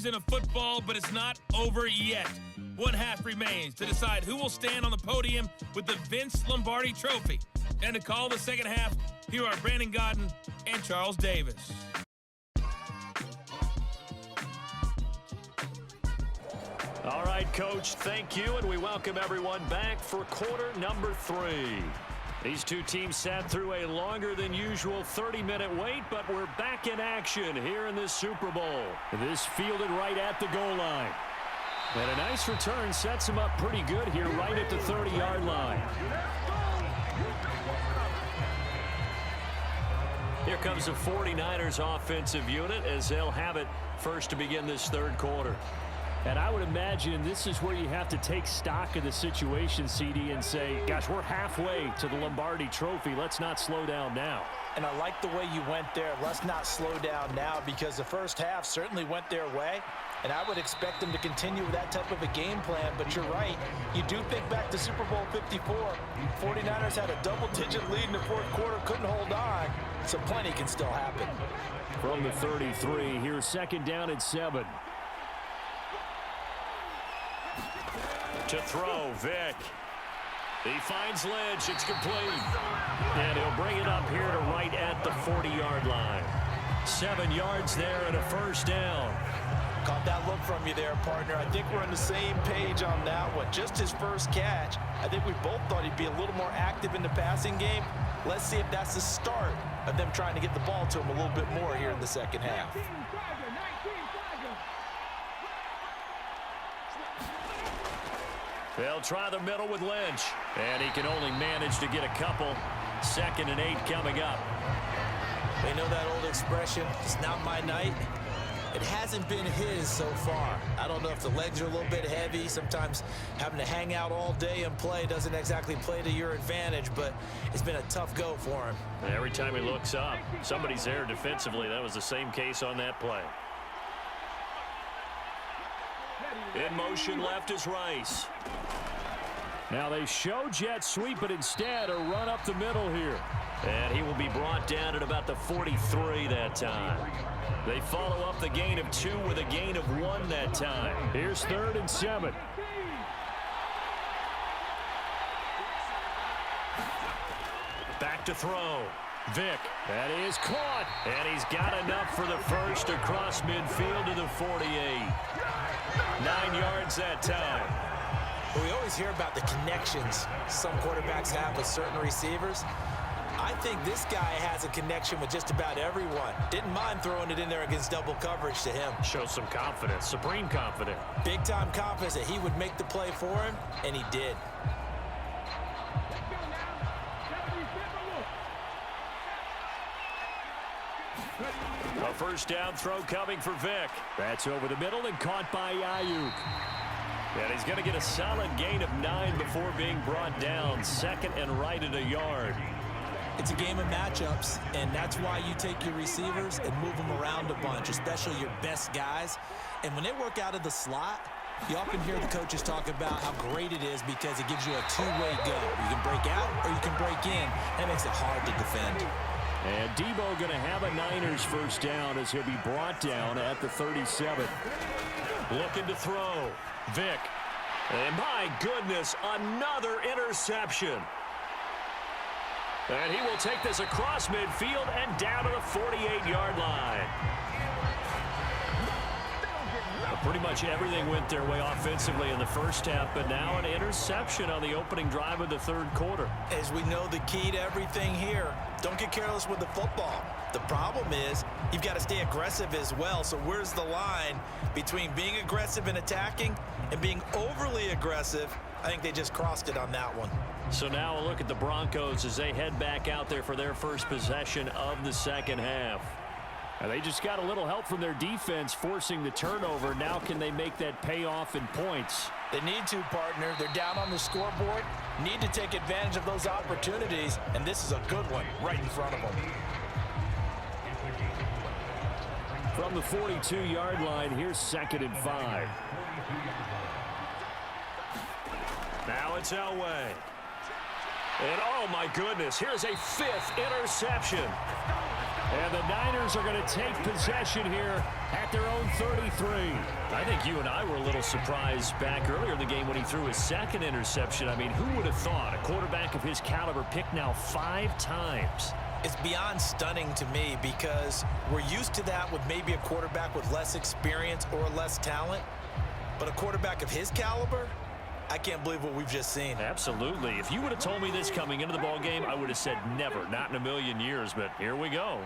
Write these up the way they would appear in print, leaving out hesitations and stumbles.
season of football, but it's not over yet. One half remains to decide who will stand on the podium with the Vince Lombardi Trophy. And to call the second half, here are Brandon Godden and Charles Davis. All right, Coach, thank you, and we welcome everyone back for quarter number 3. These two teams sat through a longer than usual 30-minute wait, but we're back in action here in this Super Bowl. This fielded right at the goal line. And a nice return sets him up pretty good here right at the 30-yard line. Here comes the 49ers offensive unit as they'll have it first to begin this third quarter. And I would imagine this is where you have to take stock of the situation, CD, and say, gosh, we're halfway to the Lombardi Trophy. Let's not slow down now. And I like the way you went there. Let's not slow down now, because the first half certainly went their way. And I would expect them to continue with that type of a game plan. But you're right. You do think back to Super Bowl 54. 49ers had a double-digit lead in the fourth quarter, couldn't hold on. So plenty can still happen. From the 33, here's second down and 7. To throw, Vick. He finds Lynch. It's complete. And he'll bring it up here to right at the 40-yard line. 7 yards there and a first down. Caught that look from you there, partner. I think we're on the same page on that one. Just his first catch. I think we both thought he'd be a little more active in the passing game. Let's see if that's the start of them trying to get the ball to him a little bit more here in the second half. They'll try the middle with Lynch. And he can only manage to get a couple. 2nd and 8 coming up. They know that old expression, it's not my night. It hasn't been his so far. I don't know if the legs are a little bit heavy. Sometimes having to hang out all day and play doesn't exactly play to your advantage, but it's been a tough go for him. Every time he looks up, somebody's there defensively. That was the same case on that play. In motion left is Rice. Now they show jet sweep, but instead a run up the middle here. And he will be brought down at about the 43 that time. They follow up the gain of 2 with a gain of 1 that time. Here's 3rd and 7. Back to throw. Vick. That is caught. And he's got enough for the first across midfield to the 48. 9 yards that time. We always hear about the connections some quarterbacks have with certain receivers. I think this guy has a connection with just about everyone. Didn't mind throwing it in there against double coverage to him. Shows some confidence, supreme confidence. Big-time confidence that he would make the play for him, and he did. A first down throw coming for Vick. That's over the middle and caught by Ayuk. And he's going to get a solid gain of 9 before being brought down. 2nd and right at a yard. It's a game of matchups, and that's why you take your receivers and move them around a bunch, especially your best guys. And when they work out of the slot, you often hear the coaches talk about how great it is because it gives you a two-way go. You can break out or you can break in. That makes it hard to defend. And Debo going to have a Niners first down as he'll be brought down at the 37. Looking to throw. Vick. And my goodness, another interception. And he will take this across midfield and down to the 48-yard line. Pretty much everything went their way offensively in the first half, but now an interception on the opening drive of the third quarter. As we know, the key to everything here, don't get careless with the football. The problem is you've got to stay aggressive as well. So where's the line between being aggressive and attacking and being overly aggressive? I think they just crossed it on that one. So now a look at the Broncos as they head back out there for their first possession of the second half. And they just got a little help from their defense forcing the turnover. Now can they make that pay off in points? They need to, partner. They're down on the scoreboard. Need to take advantage of those opportunities. And this is a good one right in front of them. From the 42-yard line, here's 2nd and 5. Now it's Elway. And oh my goodness, here's a 5th interception. And the Niners are going to take possession here at their own 33. I think you and I were a little surprised back earlier in the game when he threw his second interception. I mean, who would have thought a quarterback of his caliber picked now 5 times? It's beyond stunning to me because we're used to that with maybe a quarterback with less experience or less talent. But a quarterback of his caliber, I can't believe what we've just seen. Absolutely. If you would have told me this coming into the ball game, I would have said never, not in a million years. But here we go.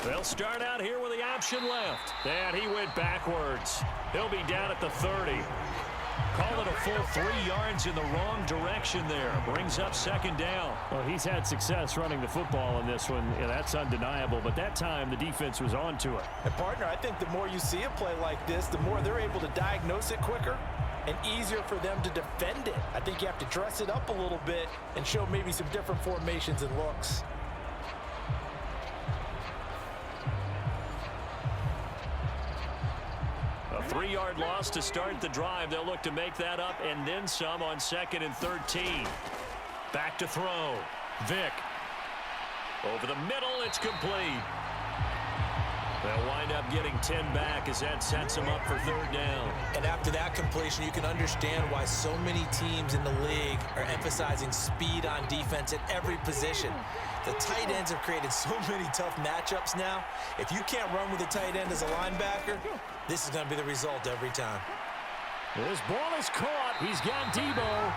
They'll start out here with the option left. And he went backwards. He'll be down at the 30. Call it a full 3 yards in the wrong direction there. Brings up second down. Well, he's had success running the football in this one. Yeah, that's undeniable. But that time, the defense was on to it. And, partner, I think the more you see a play like this, the more they're able to diagnose it quicker and easier for them to defend it. I think you have to dress it up a little bit and show maybe some different formations and looks. A 3-yard loss to start the drive. They'll look to make that up and then some on 2nd and 13. Back to throw. Vick. Over the middle, it's complete. They'll wind up getting 10 back as that sets them up for 3rd down. And after that completion, you can understand why so many teams in the league are emphasizing speed on defense at every position. The tight ends have created so many tough matchups now. If you can't run with a tight end as a linebacker, this is going to be the result every time. This ball is caught. He's got Debo.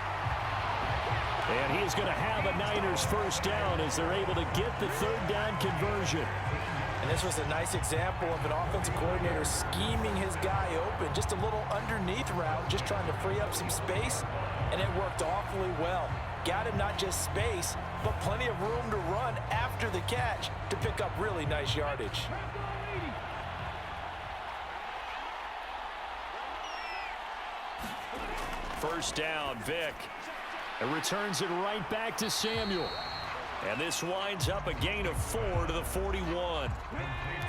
And he is going to have a Niners 1st down as they're able to get the 3rd down conversion. And this was a nice example of an offensive coordinator scheming his guy open. Just a little underneath route, just trying to free up some space. And it worked awfully well. Got him not just space, but plenty of room to run after the catch to pick up really nice yardage. First down, Vick. And returns it right back to Samuel. And this winds up a gain of 4 to the 41.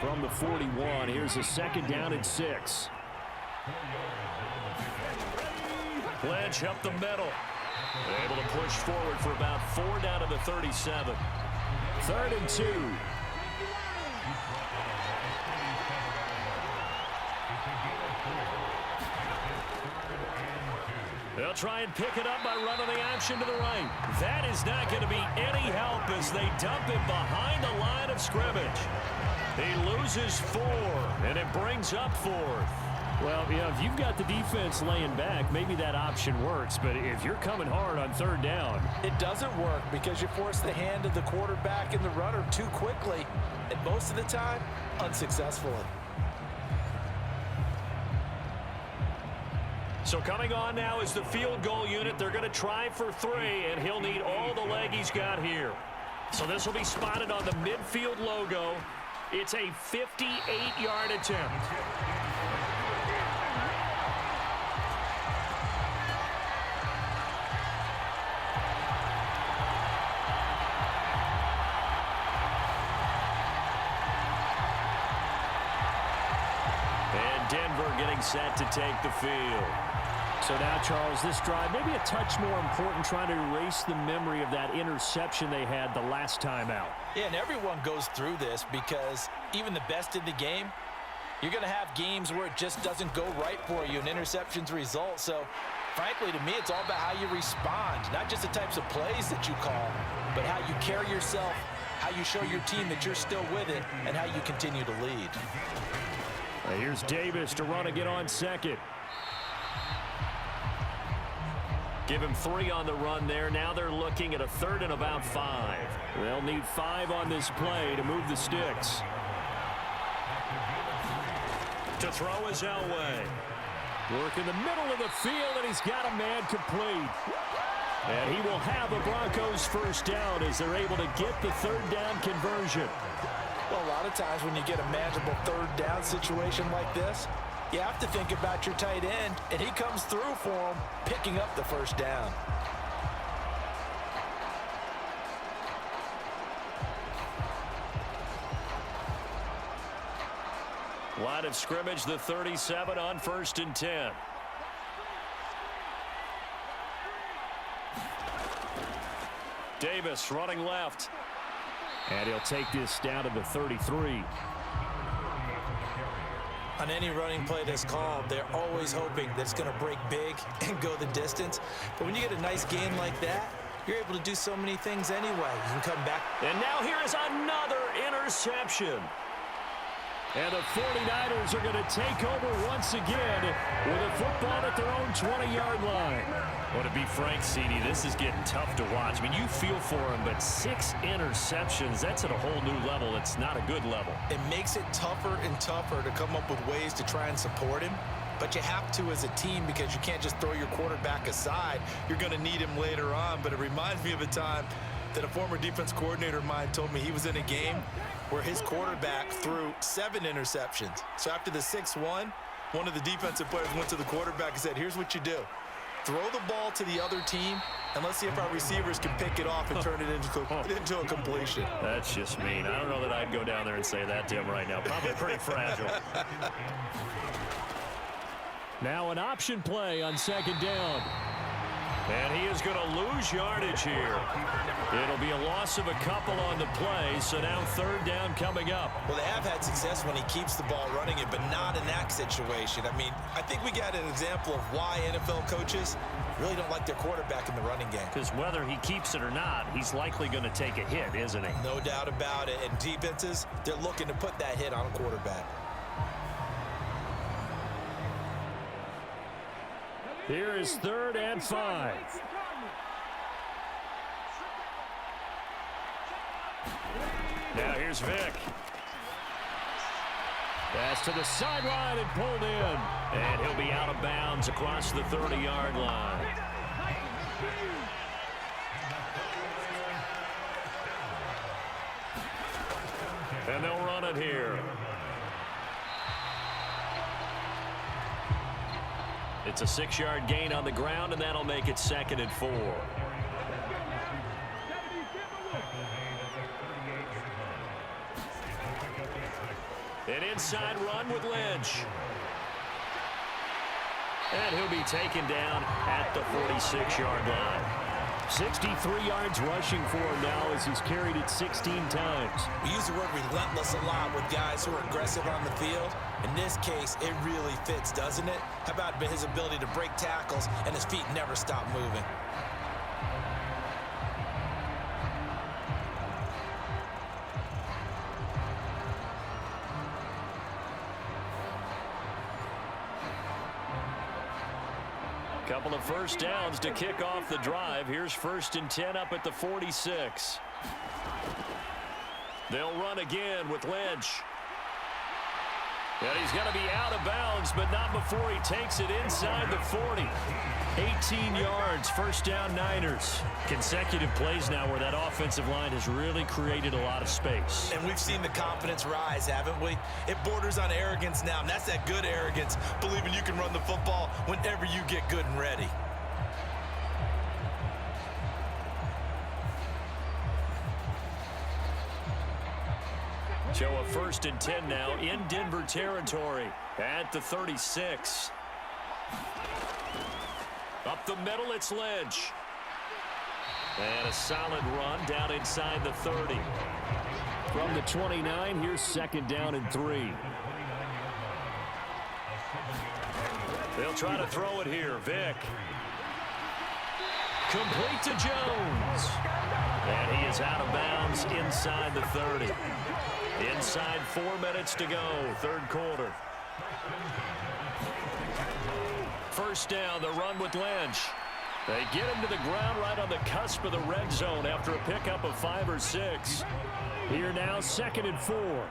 From the 41, here's a 2nd down and 6. Pledge up the middle. Able to push forward for about 4 down to the 37. 3rd and 2. They'll try and pick it up by running the option to the right. That is not going to be any help as they dump him behind the line of scrimmage. He loses 4, and it brings up 4th. Well, yeah, if you've got the defense laying back, maybe that option works. But if you're coming hard on 3rd down, it doesn't work because you force the hand of the quarterback and the runner too quickly. And most of the time, unsuccessfully. So coming on now is the field goal unit. They're going to try for 3, and he'll need all the leg he's got here. So this will be spotted on the midfield logo. It's a 58-yard attempt. And Denver getting set to take the field. So now, Charles, this drive maybe a touch more important, trying to erase the memory of that interception they had the last time out. Yeah, and everyone goes through this because even the best in the game, you're going to have games where it just doesn't go right for you, and interceptions result. So, frankly, to me, it's all about how you respond, not just the types of plays that you call, but how you carry yourself, how you show your team that you're still with it, and how you continue to lead. Here's Davis to run again on 2nd. Give him 3 on the run there. Now they're looking at a 3rd and about 5. They'll need 5 on this play to move the sticks. To throw is Elway. Work in the middle of the field, and he's got a man complete. And he will have the Broncos 1st down as they're able to get the 3rd down conversion. Well, a lot of times when you get a manageable 3rd down situation like this, you have to think about your tight end, and he comes through for him, picking up the 1st down. Line of scrimmage, the 37 on 1st and 10. Davis running left. And he'll take this down to the 33. On any running play that's called, they're always hoping that it's going to break big and go the distance. But when you get a nice gain like that, you're able to do so many things anyway. You can come back. And now here is another interception. And the 49ers are going to take over once again with a football at their own 20-yard line. Well, to be frank, CD, this is getting tough to watch. I mean, you feel for him, but 6 interceptions, that's at a whole new level. It's not a good level. It makes it tougher and tougher to come up with ways to try and support him. But you have to as a team because you can't just throw your quarterback aside. You're going to need him later on. But it reminds me of a time that a former defense coordinator of mine told me he was in a game where his quarterback threw 7 interceptions. So after the 6-1, one of the defensive players went to the quarterback and said, here's what you do. Throw the ball to the other team, and let's see if our receivers can pick it off and turn it into a completion. That's just mean. I don't know that I'd go down there and say that to him right now. Probably pretty fragile. Now an option play on 2nd down. And he is going to lose yardage here. It'll be a loss of a couple on the play, so now 3rd down coming up. Well, they have had success when he keeps the ball running it, but not in that situation. I mean, I think we got an example of why NFL coaches really don't like their quarterback in the running game. Because whether he keeps it or not, he's likely going to take a hit, isn't he? No doubt about it. And defenses, they're looking to put that hit on a quarterback. Here is 3rd and 5. Now here's Vick. Pass to the sideline and pulled in. And he'll be out of bounds across the 30-yard line. And they'll run it here. It's a 6-yard gain on the ground, and that'll make it 2nd and 4. An inside run with Lynch. And he'll be taken down at the 46-yard line. 63 yards rushing for him now as he's carried it 16 times. We use the word relentless a lot with guys who are aggressive on the field. In this case, it really fits, doesn't it? How about his ability to break tackles and his feet never stop moving? Couple of first downs to kick off the drive. Here's 1st and 10 up at the 46. They'll run again with Lynch. And he's going to be out of bounds, but not before he takes it inside the 40. 18 yards, 1st down Niners. Consecutive plays now where that offensive line has really created a lot of space. And we've seen the confidence rise, haven't we? It borders on arrogance now, and that's that good arrogance, believing you can run the football whenever you get good and ready. Show a 1st and 10 now in Denver territory at the 36. Up the middle, it's Lynch. And a solid run down inside the 30. From the 29, here's 2nd down and 3. They'll try to throw it here. Vick. Complete to Jones. And he is out of bounds inside the 30. Inside 4 minutes to go, 3rd quarter. 1st down, the run with Lynch. They get him to the ground right on the cusp of the red zone after a pickup of 5 or 6. Here now, 2nd and 4.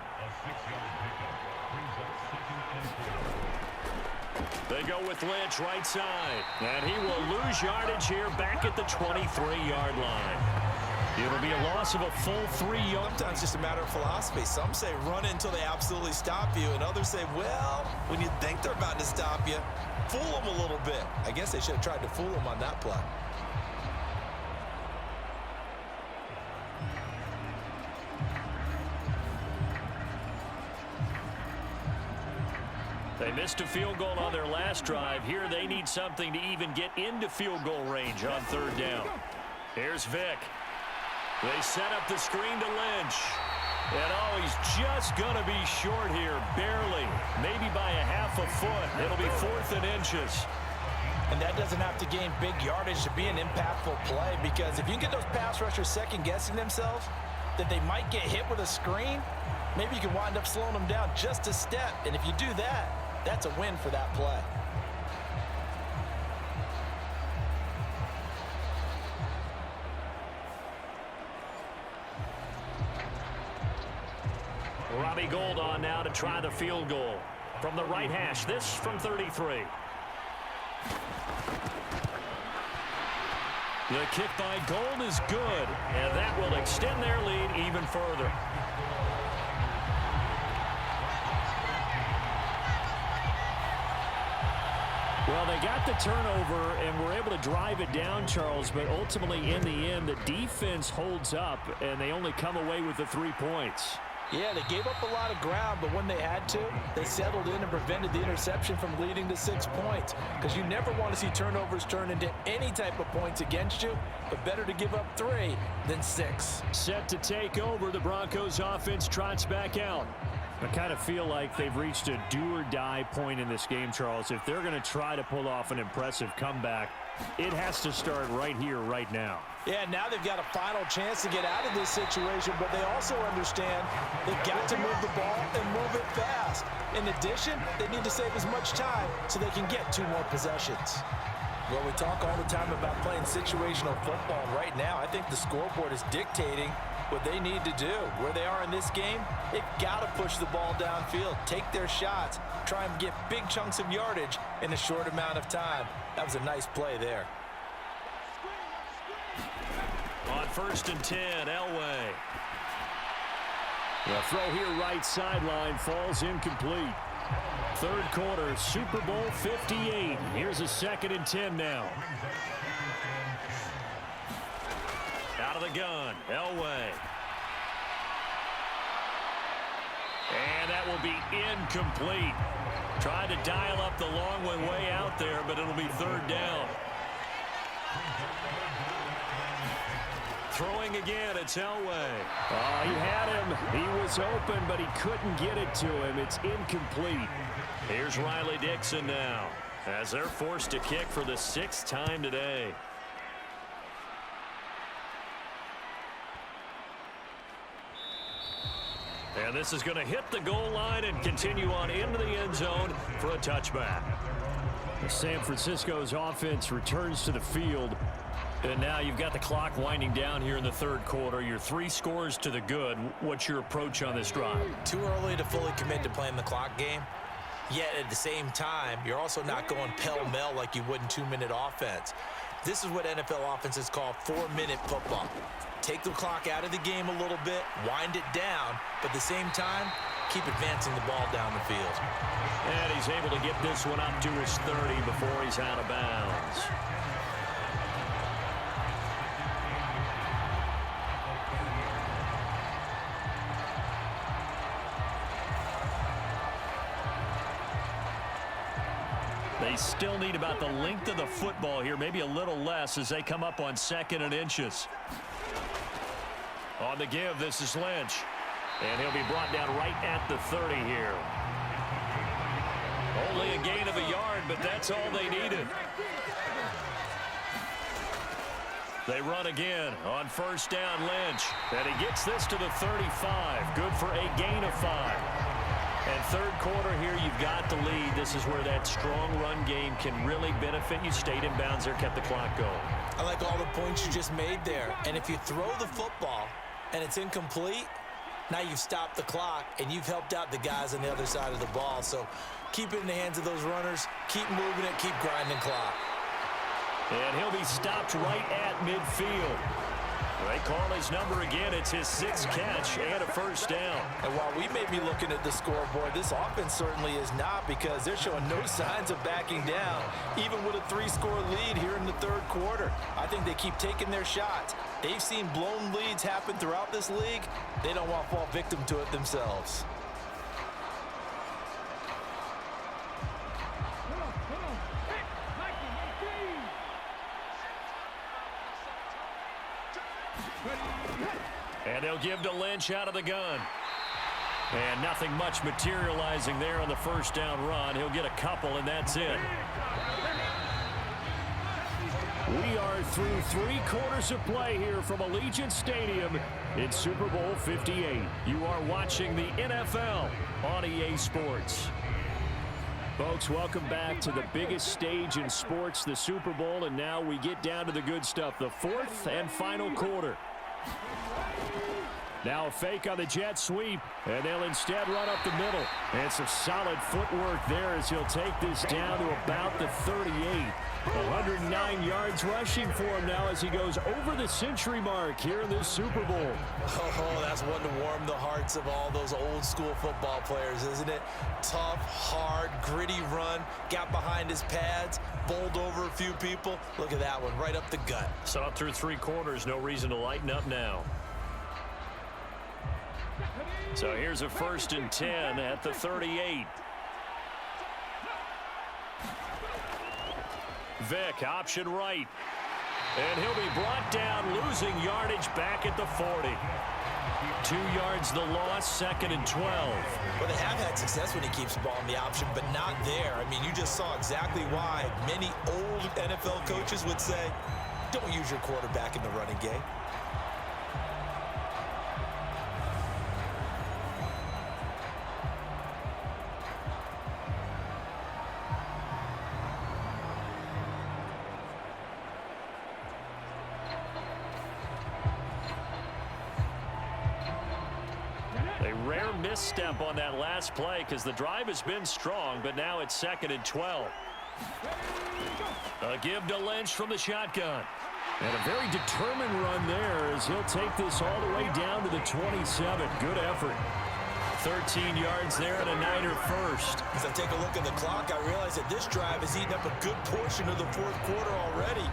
They go with Lynch right side. And he will lose yardage here back at the 23-yard line. It'll be a loss of a full 3 yards. Sometimes it's just a matter of philosophy. Some say run it until they absolutely stop you, and others say, well, when you think they're about to stop you, fool them a little bit. I guess they should have tried to fool them on that play. They missed a field goal on their last drive. Here they need something to even get into field goal range on 3rd down. Here's Vick. They set up the screen to Lynch. And, oh, he's just going to be short here, barely. Maybe by a half a foot. It'll be 4th and inches. And that doesn't have to gain big yardage to be an impactful play, because if you can get those pass rushers second-guessing themselves that they might get hit with a screen, maybe you can wind up slowing them down just a step. And if you do that, that's a win for that play. Robbie Gould on now to try the field goal. From the right hash, this from 33. The kick by Gould is good, and that will extend their lead even further. Well, they got the turnover and were able to drive it down, Charles, but ultimately in the end, the defense holds up, and they only come away with the 3 points. Yeah, they gave up a lot of ground, but when they had to, they settled in and prevented the interception from leading to 6 points. Because you never want to see turnovers turn into any type of points against you, but better to give up 3 than 6. Set to take over, the Broncos offense trots back out. I kind of feel like they've reached a do-or-die point in this game, Charles. If they're going to try to pull off an impressive comeback, it has to start right here, right now. Yeah, now they've got a final chance to get out of this situation, but they also understand they've got to move the ball and move it fast. In addition, they need to save as much time so they can get 2 more possessions. Well, we talk all the time about playing situational football. Right now, I think the scoreboard is dictating what they need to do. Where they are in this game, they've got to push the ball downfield, take their shots, try and get big chunks of yardage in a short amount of time. That was a nice play there. On 1st and 10, Elway. The throw here right sideline falls incomplete. 3rd quarter, Super Bowl 58. Here's a 2nd and 10 now. Out of the gun, Elway. And that will be incomplete. Tried to dial up the long way out there, but it'll be 3rd down. Throwing again, it's Elway. Oh, he had him. He was open, but he couldn't get it to him. It's incomplete. Here's Riley Dixon now, as they're forced to kick for the 6th time today. And this is going to hit the goal line and continue on into the end zone for a touchback. San Francisco's offense returns to the field. And now you've got the clock winding down here in the 3rd quarter. You're 3 scores to the good. What's your approach on this drive? Too early to fully commit to playing the clock game. Yet at the same time, you're also not going pell-mell like you would in 2-minute offense. This is what NFL offenses call 4-minute football. Take the clock out of the game a little bit, wind it down, but at the same time, keep advancing the ball down the field. And he's able to get this one up to his 30 before he's out of bounds. They still need about the length of the football here, maybe a little less as they come up on 2nd and inches. On the give, this is Lynch. And he'll be brought down right at the 30 here. Only a gain of a yard, but that's all they needed. They run again on 1st down, Lynch. And he gets this to the 35. Good for a gain of 5. And 3rd quarter here, you've got the lead. This is where that strong run game can really benefit you. Stayed in bounds there, kept the clock going. I like all the points you just made there. And if you throw the football and it's incomplete, now you've stopped the clock and you've helped out the guys on the other side of the ball. So keep it in the hands of those runners. Keep moving it. Keep grinding clock. And he'll be stopped right at midfield. They call his number again. It's his 6th catch and a 1st down. And while we may be looking at the scoreboard, this offense certainly is not, because they're showing no signs of backing down, even with a 3-score lead here in the 3rd quarter. I think they keep taking their shots. They've seen blown leads happen throughout this league. They don't want to fall victim to it themselves. Ready, And they'll give to Lynch out of the gun. And nothing much materializing there on the first down run. He'll get a couple, and that's it. We are through 3 quarters of play here from Allegiant Stadium in Super Bowl 58. You are watching the NFL on EA Sports. Folks, welcome back to the biggest stage in sports, the Super Bowl, and now we get down to the good stuff, the 4th and final quarter. Now a fake on the jet sweep, and they'll instead run up the middle. And some solid footwork there as he'll take this down to about the 38. 109 yards rushing for him now as he goes over the century mark here in this Super Bowl. Oh, that's one to warm the hearts of all those old school football players, isn't it? Tough, hard, gritty run, got behind his pads, bowled over a few people. Look at that one, right up the gut. So through 3 quarters, no reason to lighten up now. So here's a 1st and 10 at the 38. Vick, option right. And he'll be brought down, losing yardage back at the 40. 2 yards the loss, 2nd and 12. Well, they have had success when he keeps the ball in the option, but not there. I mean, you just saw exactly why many old NFL coaches would say, don't use your quarterback in the running game. Misstep on that last play because the drive has been strong, but now it's 2nd and 12. A give to Lynch from the shotgun. And a very determined run there as he'll take this all the way down to the 27. Good effort. 13 yards there and a Niner first. As I take a look at the clock, I realize that this drive has eaten up a good portion of the 4th quarter already.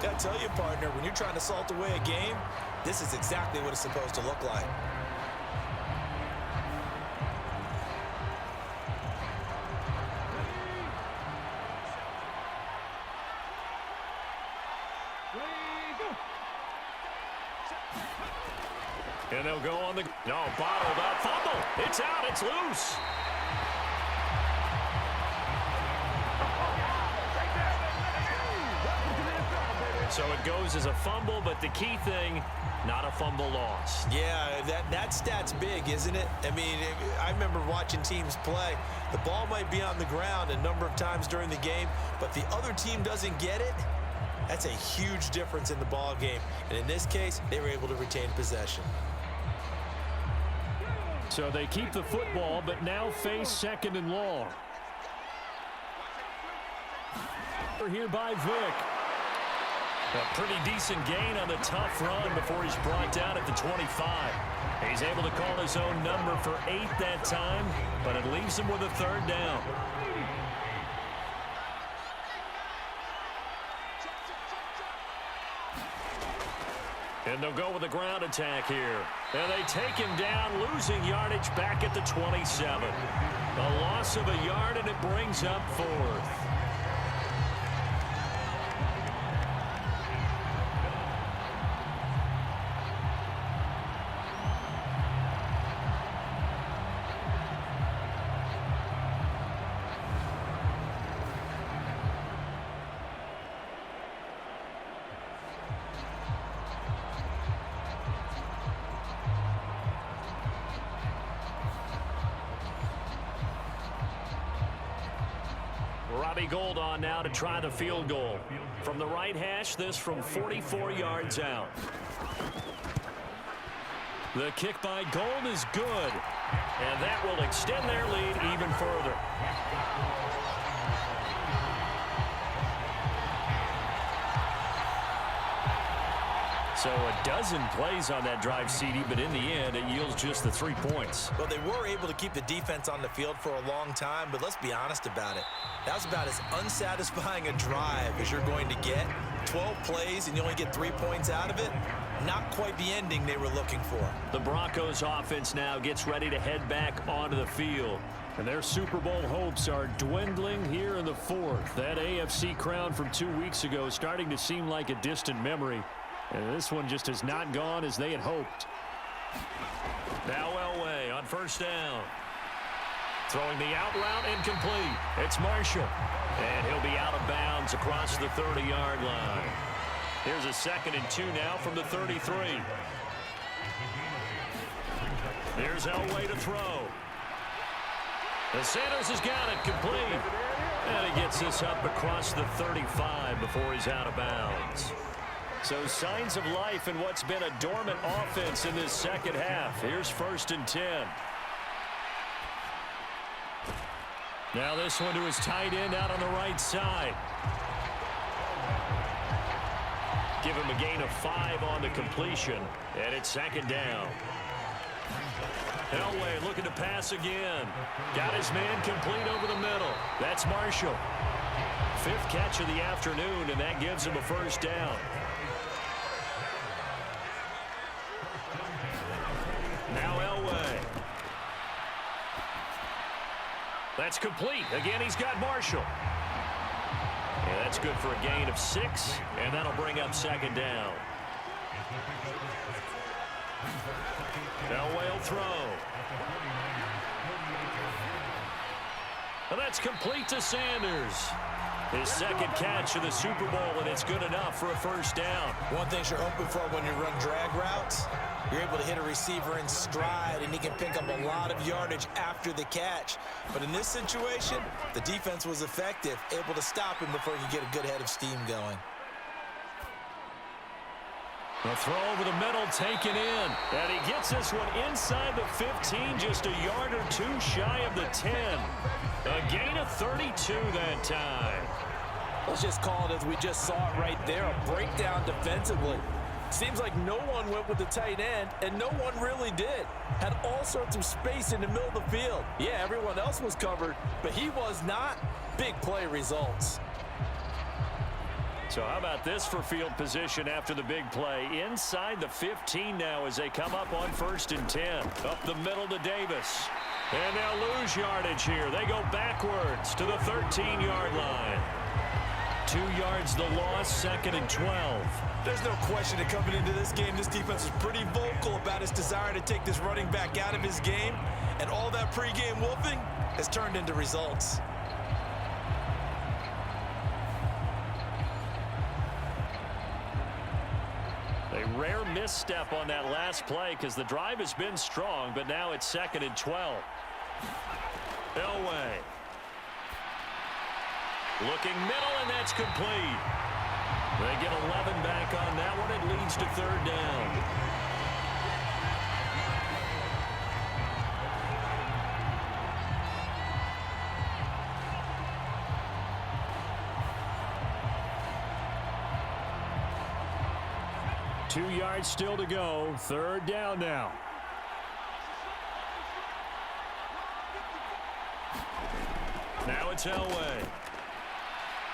Gotta tell you, partner, when you're trying to salt away a game, this is exactly what it's supposed to look like. And they'll go on the... No, bottled up. Fumble. It's out. It's loose. So it goes as a fumble, but the key thing, not a fumble loss. Yeah, that stat's big, isn't it? I mean, I remember watching teams play. The ball might be on the ground a number of times during the game, but the other team doesn't get it. That's a huge difference in the ball game. And in this case, they were able to retain possession. So they keep the football, but now face 2nd and long. We're here by Vick. A pretty decent gain on the tough run before he's brought down at the 25. He's able to call his own number for 8 that time, but it leaves him with a 3rd down. And they'll go with a ground attack here. And they take him down, losing yardage back at the 27. A loss of a yard, and it brings up 4th. Gold on now to try the field goal. From the right hash, this from 44 yards out. The kick by Gold is good, and that will extend their lead even further. So a dozen plays on that drive, CD, but in the end, it yields just the 3 points. Well, they were able to keep the defense on the field for a long time, but let's be honest about it. That was about as unsatisfying a drive as you're going to get. 12 plays and you only get 3 points out of it. Not quite the ending they were looking for. The Broncos offense now gets ready to head back onto the field. And their Super Bowl hopes are dwindling here in the 4th. That AFC crown from 2 weeks ago is starting to seem like a distant memory. And this one just has not gone as they had hoped. Now Elway on first down. Throwing the out route incomplete. It's Marshall. And he'll be out of bounds across the 30-yard line. Here's a 2nd and 2 now from the 33. Here's Elway to throw. The Sanders has got it complete. And he gets this up across the 35 before he's out of bounds. So signs of life in what's been a dormant offense in this second half. Here's 1st and 10. Now this one to his tight end out on the right side. Give him a gain of 5 on the completion. And it's 2nd down. Elway looking to pass again. Got his man complete over the middle. That's Marshall. 5th catch of the afternoon, and that gives him a 1st down. Now Elway. That's complete. Again, he's got Marshall. Yeah, that's good for a gain of 6, and that'll bring up 2nd down. Elway will throw. And that's complete to Sanders. His 2nd catch of the Super Bowl, and it's good enough for a 1st down. One thing you're hoping for when you run drag routes, you're able to hit a receiver in stride, and he can pick up a lot of yardage after the catch. But in this situation, the defense was effective, able to stop him before he could get a good head of steam going. A throw over the middle taken in. And he gets this one inside the 15, just a yard or 2 shy of the 10. A gain of 32 that time. Let's just call it as we just saw it right there, a breakdown defensively. Seems like no one went with the tight end, and no one really did. Had all sorts of space in the middle of the field. Yeah, everyone else was covered, but he was not. Big play results. So how about this for field position after the big play? Inside the 15 now as they come up on 1st and 10. Up the middle to Davis. And they'll lose yardage here. They go backwards to the 13-yard line. 2 yards the loss, 2nd and 12. There's no question that coming into this game, this defense was pretty vocal about its desire to take this running back out of his game. And all that pregame wolfing has turned into results. A rare misstep on that last play because the drive has been strong, but now it's 2nd and 12. Elway. Looking middle, and that's complete. They get 11 back on that one. It leads to 3rd down. Two yards still to go. 3rd down now. Now it's Elway.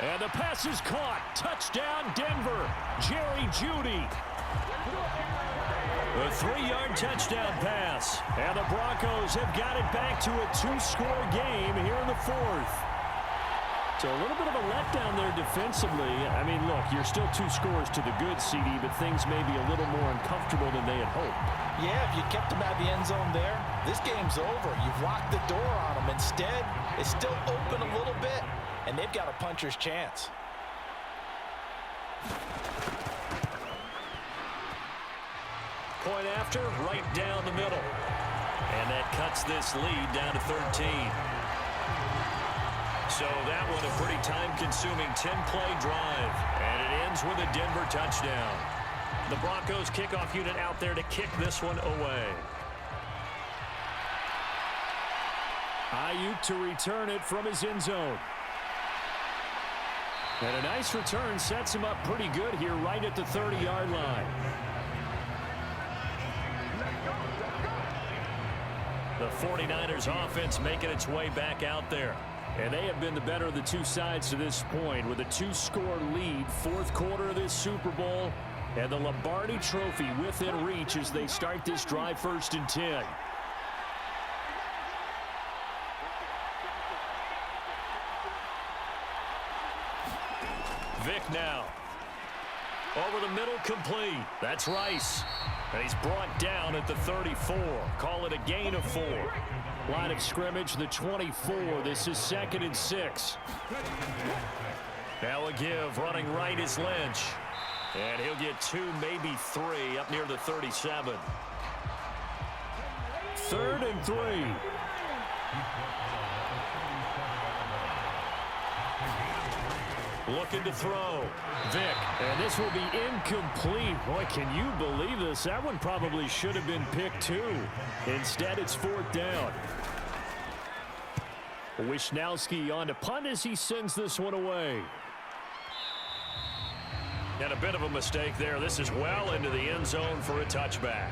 And the pass is caught. Touchdown, Denver. Jerry Jeudy. A 3-yard touchdown pass. And the Broncos have got it back to a 2-score game here in the 4th. So a little bit of a letdown there defensively. I mean, look, you're still 2 scores to the good, CD, but things may be a little more uncomfortable than they had hoped. Yeah, if you kept them out of the end zone there, this game's over. You've locked the door on them. Instead, it's still open a little bit, and they've got a puncher's chance. Point after, right down the middle. And that cuts this lead down to 13. So that one a pretty time-consuming 10-play drive. And it ends with a Denver touchdown. The Broncos kickoff unit out there to kick this one away. Ayuk to return it from his end zone. And a nice return sets him up pretty good here right at the 30-yard line. The 49ers offense making its way back out there. And they have been the better of the two sides to this point with a 2-score lead. 4th quarter of this Super Bowl. And the Lombardi Trophy within reach as they start this drive 1st and 10. Vic now. Over the middle, complete. That's Rice. And he's brought down at the 34. Call it a gain of 4. Line of scrimmage, the 24. This is 2nd and 6. Now a give. Running right is Lynch. And he'll get 2, maybe 3 up near the 37. 3rd and 3. Looking to throw. Vic, and this will be incomplete. Boy, can you believe this? That one probably should have been picked too. Instead, it's 4th down. Wishnowski on to punt as he sends this one away. And a bit of a mistake there. This is well into the end zone for a touchback.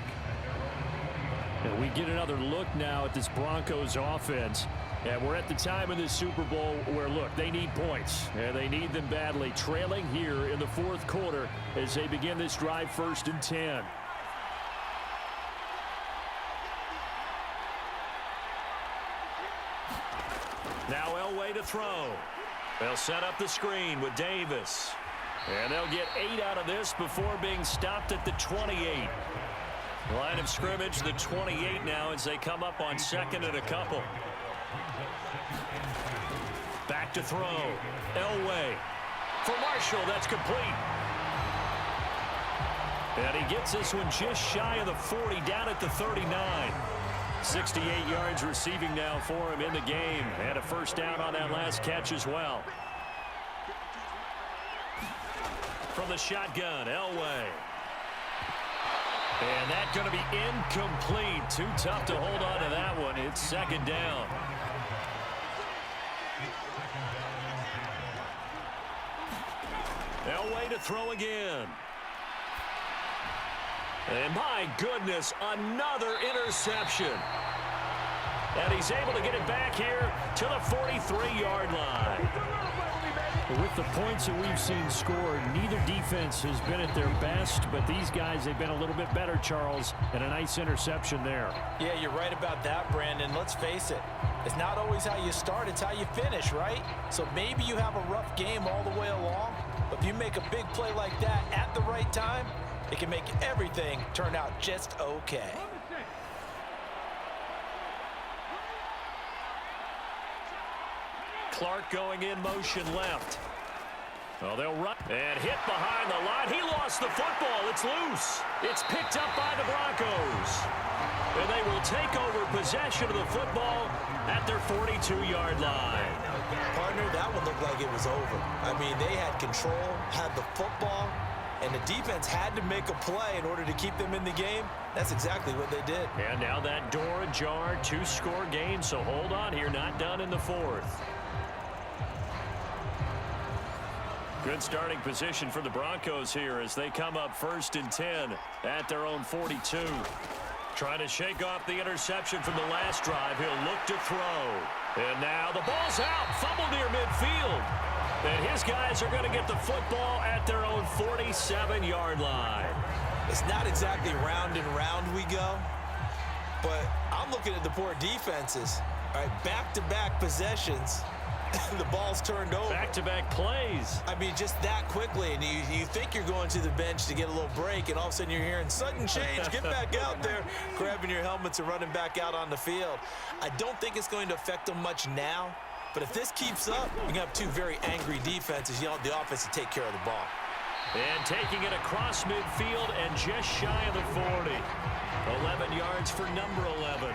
And we get another look now at this Broncos offense. And we're at the time in this Super Bowl where, look, they need points. And they need them badly. Trailing here in the 4th quarter as they begin this drive 1st and 10. Now Elway to throw. They'll set up the screen with Davis. And they'll get 8 out of this before being stopped at the 28. Line of scrimmage, the 28 now as they come up on 2nd and a couple. Back to throw. Elway. For Marshall, that's complete. And he gets this one just shy of the 40, down at the 39. 68 yards receiving now for him in the game. And a 1st down on that last catch as well. From the shotgun, Elway. And that's going to be incomplete. Too tough to hold on to that one. It's 2nd down. Elway to throw again. And my goodness, another interception. And he's able to get it back here to the 43-yard line. With the points that we've seen scored, neither defense has been at their best, but these guys, they've been a little bit better, Charles, and a nice interception there. Yeah, you're right about that, Brandon. Let's face it. It's not always how you start, it's how you finish, right? So maybe you have a rough game all the way along, but if you make a big play like that at the right time, it can make everything turn out just okay. Clark going in motion left. Well, they'll run and hit behind the line. He lost the football. It's loose. It's picked up by the Broncos. And they will take over possession of the football at their 42-yard line. Partner, that one looked like it was over. I mean, they had control, had the football, and the defense had to make a play in order to keep them in the game. That's exactly what they did. And now that door ajar, 2-score game, so hold on here, not done in the 4th. Good starting position for the Broncos here as they come up 1st and 10 at their own 42. Trying to shake off the interception from the last drive. He'll look to throw. And now the ball's out. Fumble near midfield. And his guys are going to get the football at their own 47-yard line. It's not exactly round and round we go, but I'm looking at the poor defenses. All right, back-to-back possessions. The ball's turned over. Back-to-back plays. I mean, just that quickly. And you think you're going to the bench to get a little break, and all of a sudden you're hearing sudden change. Get back out there, grabbing your helmets and running back out on the field. I don't think it's going to affect them much now. But if this keeps up, you're going to have 2 very angry defenses. You want the offense to take care of the ball. And taking it across midfield and just shy of the 40. 11 yards for number 11.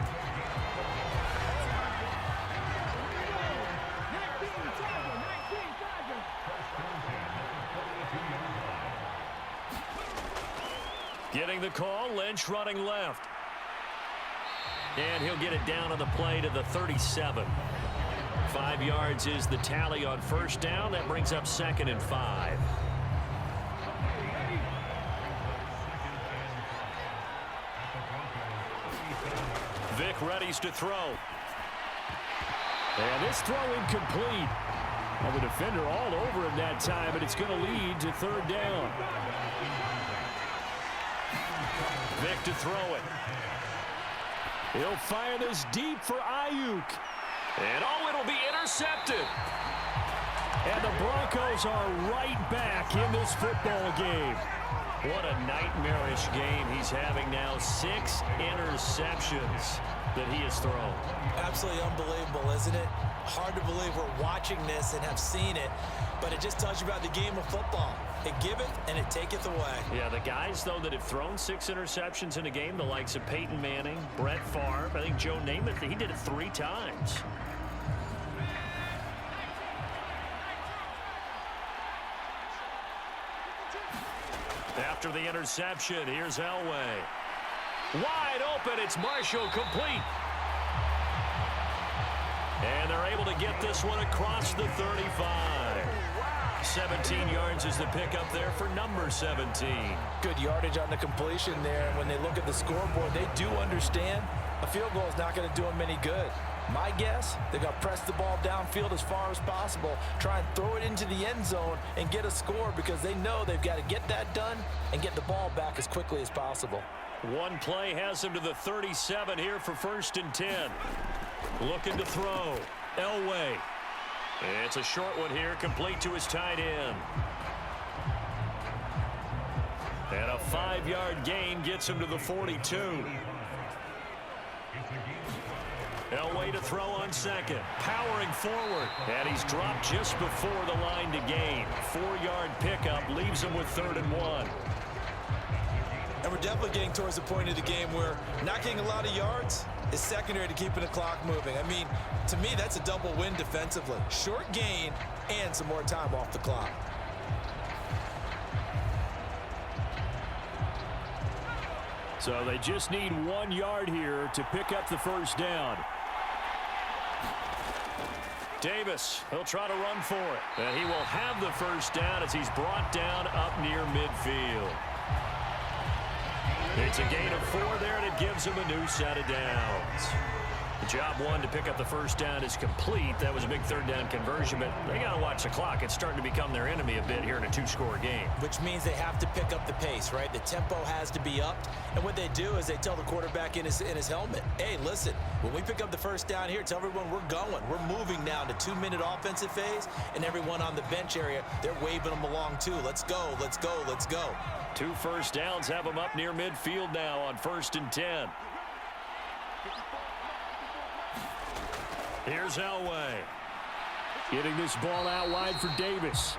Getting the call, Lynch running left. And he'll get it down on the play to the 37. 5 yards is the tally on 1st down. That brings up 2nd and 5. Vic readies to throw. And this throw incomplete. Well, the defender all over him that time, but it's going to lead to 3rd down. Vic to throw it. He'll fire this deep for Ayuk. And it'll be intercepted. And the Broncos are right back in this football game. What a nightmarish game he's having now. 6 interceptions that he has thrown. Absolutely unbelievable, isn't it? Hard to believe we're watching this and have seen it, but it just tells you about the game of football. It giveth and it taketh away. Yeah, the guys, though, that have thrown 6 interceptions in a game, the likes of Peyton Manning, Brett Favre, I think Joe Namath, he did it 3 times. After the interception, here's Elway. Wide open, it's Marshall, complete. And they're able to get this one across the 35. 17 yards is the pickup there for number 17. Good yardage on the completion there. And when they look at the scoreboard, they do understand a field goal is not going to do them any good. My guess, they're going to press the ball downfield as far as possible, try and throw it into the end zone and get a score because they know they've got to get that done and get the ball back as quickly as possible. One play has them to the 37 here for 1st and 10. Looking to throw. Elway. It's a short one here, complete to his tight end. And a 5-yard gain gets him to the 42. Elway to throw on 2nd. Powering forward. And he's dropped just before the line to gain. 4-yard pickup leaves him with 3rd and 1. And we're definitely getting towards the point of the game where not getting a lot of yards is secondary to keeping the clock moving. I mean, to me, that's a double win defensively. Short gain and some more time off the clock. So they just need 1 yard here to pick up the 1st down. Davis, he'll try to run for it. And he will have the 1st down as he's brought down up near midfield. It's a gain of 4 there, and it gives him a new set of downs. The job 1 to pick up the 1st down is complete. That was a big 3rd down conversion, but they got to watch the clock. It's starting to become their enemy a bit here in a 2-score game. Which means they have to pick up the pace, right? The tempo has to be upped. And what they do is they tell the quarterback in his helmet, hey, listen, when we pick up the 1st down here, tell everyone we're going. We're moving now to 2-minute offensive phase, and everyone on the bench area, they're waving them along too. Let's go, let's go, let's go. 2 1st downs have them up near midfield now on 1st and 10. Here's Elway. Getting this ball out wide for Davis.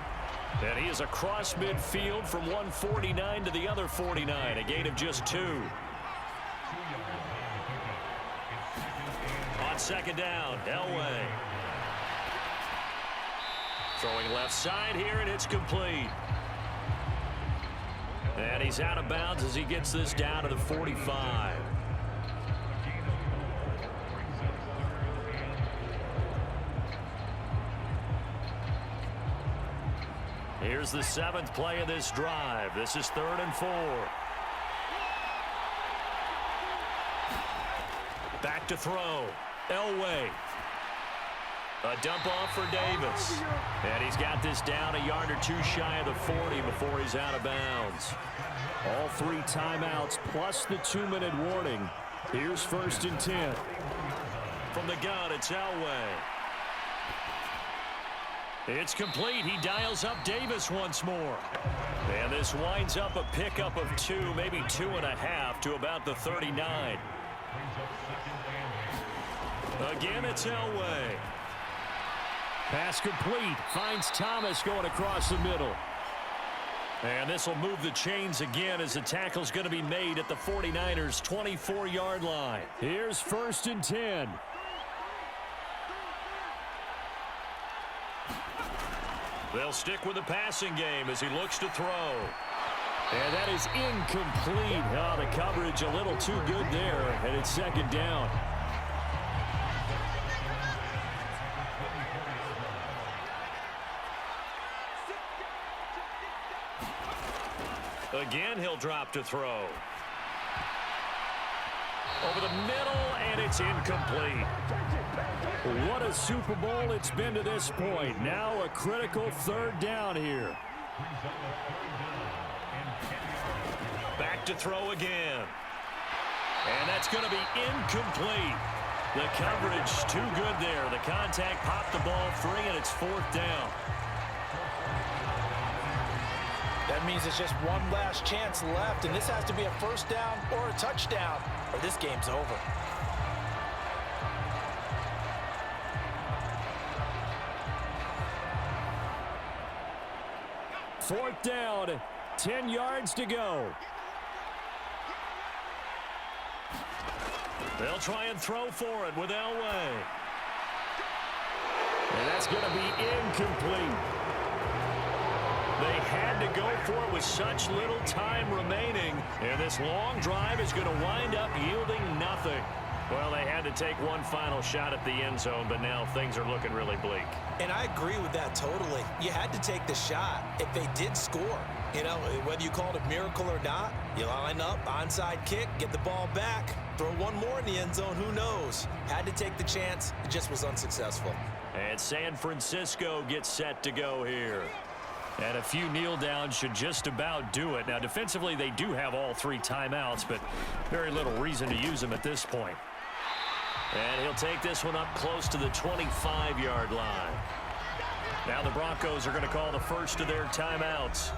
And he is across midfield from 149 to the other 49. A gain of just 2. On 2nd down, Elway. Throwing left side here, and it's complete. And he's out of bounds as he gets this down to the 45. Here's the 7th play of this drive. This is 3rd and 4. Back to throw. Elway. A dump off for Davis. And he's got this down a yard or 2 shy of the 40 before he's out of bounds. All 3 timeouts plus the 2-minute warning. Here's 1st and 10. From the gun, it's Elway. It's complete. He dials up Davis once more. And this winds up a pickup of 2, maybe 2.5 to about the 39. Again, it's Elway. Pass complete. Finds Thomas going across the middle. And this will move the chains again as the tackle's going to be made at the 49ers' 24-yard line. Here's 1st and 10. They'll stick with the passing game as he looks to throw. And that is incomplete. Oh, the coverage a little too good there, and it's 2nd down. Again, he'll drop to throw. Over the middle, and it's incomplete. What a Super Bowl it's been to this point. Now a critical 3rd down here. Back to throw again. And that's going to be incomplete. The coverage too good there. The contact popped the ball free, and it's 4th down. That means it's just one last chance left, and this has to be a first down or a touchdown, or this game's over. Fourth down, 10 yards to go. They'll try and throw for it with Elway. And that's going to be incomplete. They had to go for it with such little time remaining, and this long drive is going to wind up yielding nothing. Well, they had to take one final shot at the end zone, but now things are looking really bleak. And I agree with that totally. You had to take the shot if they did score. You know, whether you call it a miracle or not, you line up, onside kick, get the ball back, throw one more in the end zone, who knows? Had to take the chance, it just was unsuccessful. And San Francisco gets set to go here. And a few kneel downs should just about do it. Now, defensively, they do have all 3 timeouts, but very little reason to use them at this point. And he'll take this one up close to the 25-yard line. Now the Broncos are going to call the first of their timeouts,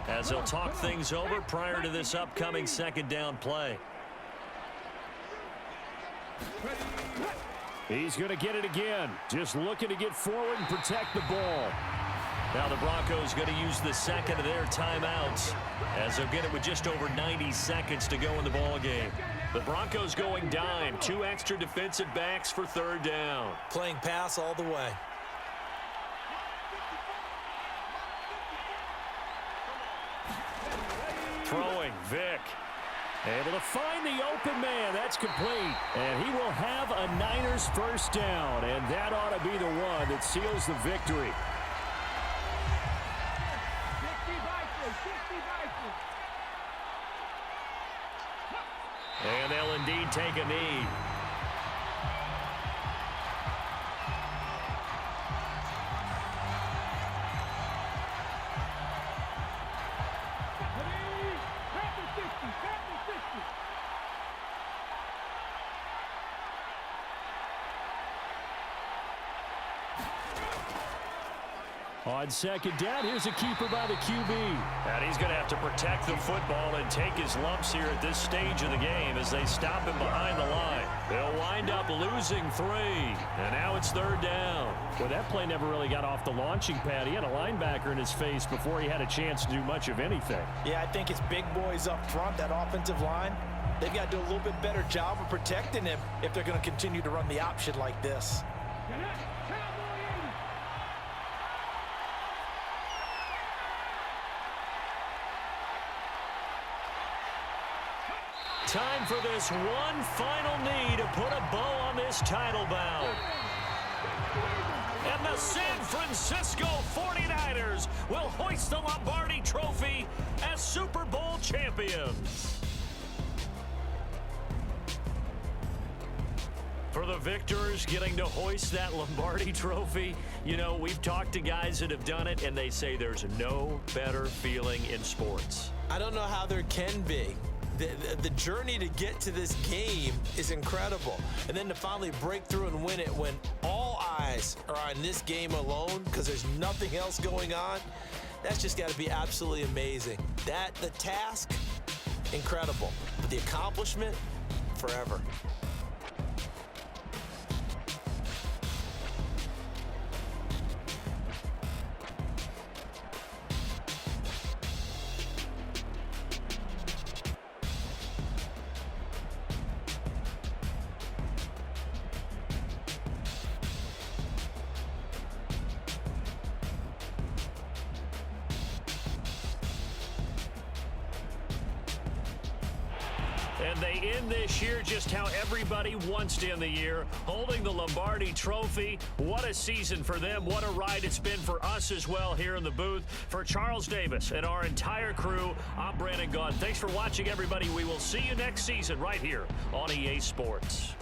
as they'll talk things over prior to this upcoming second down play. He's going to get it again. Just looking to get forward and protect the ball. Now the Broncos going to use the second of their timeouts, as they'll get it with just over 90 seconds to go in the ball game. The Broncos going dime. 2 extra defensive backs for third down. Playing pass all the way. Throwing, Vick. Able to find the open man. That's complete. And he will have a Niners first down. And that ought to be the one that seals the victory. And they'll indeed take a knee. On second down, here's a keeper by the QB. And he's going to have to protect the football and take his lumps here at this stage of the game as they stop him behind the line. They'll wind up losing 3. And now it's third down. Well, that play never really got off the launching pad. He had a linebacker in his face before he had a chance to do much of anything. Yeah, I think it's big boys up front, that offensive line. They've got to do a little bit better job of protecting him if they're going to continue to run the option like this. Time for this one final knee to put a bow on this title bout. And the San Francisco 49ers will hoist the Lombardi Trophy as Super Bowl champions. For the victors getting to hoist that Lombardi Trophy, you know, we've talked to guys that have done it, and they say there's no better feeling in sports. I don't know how there can be. The journey to get to this game is incredible. And then to finally break through and win it when all eyes are on this game alone because there's nothing else going on, that's just got to be absolutely amazing. The task, incredible. But the accomplishment, forever. And they end this year just how everybody wants to end the year, holding the Lombardi Trophy. What a season for them. What a ride it's been for us as well here in the booth. For Charles Davis and our entire crew, I'm Brandon Gaudin. Thanks for watching, everybody. We will see you next season right here on EA Sports.